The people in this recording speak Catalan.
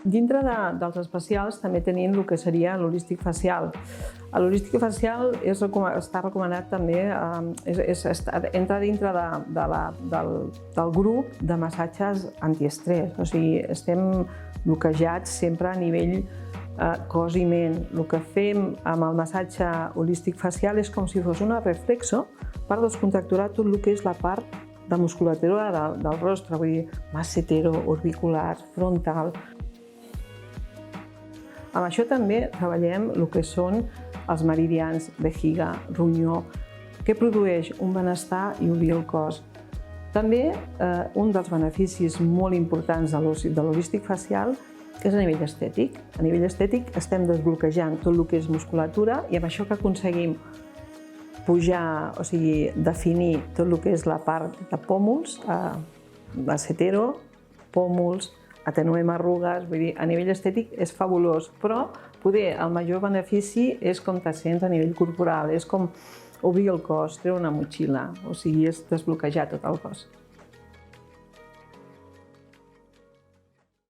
Dintre dels especials també tenim el que seria l'holístic facial. L'holístic facial està recomanat també, entra dintre del grup de massatges antiestrès, o sigui, estem bloquejats sempre a nivell cos i ment. El que fem amb el massatge holístic facial és com si fos una reflexo per descontracturar tot el que és la part de musculatura del rostre, vull dir, massetero, orbicular, frontal. Amb això també treballem el que són els meridians, vejiga, ronyó, que produeix un benestar i obrir el cos. També un dels beneficis molt importants de l'holístic facial és a nivell estètic. A nivell estètic estem desbloquejant tot el que és musculatura i amb això que aconseguim pujar, o sigui, definir tot el que és la part de pòmuls, massetero, pòmuls, atenuem arrugues, vull dir, a nivell estètic és fabulós, però poder el major benefici és com te sents a nivell corporal, és com obrir el cos, treure una motxilla, o sigui, és desbloquejar tot el cos.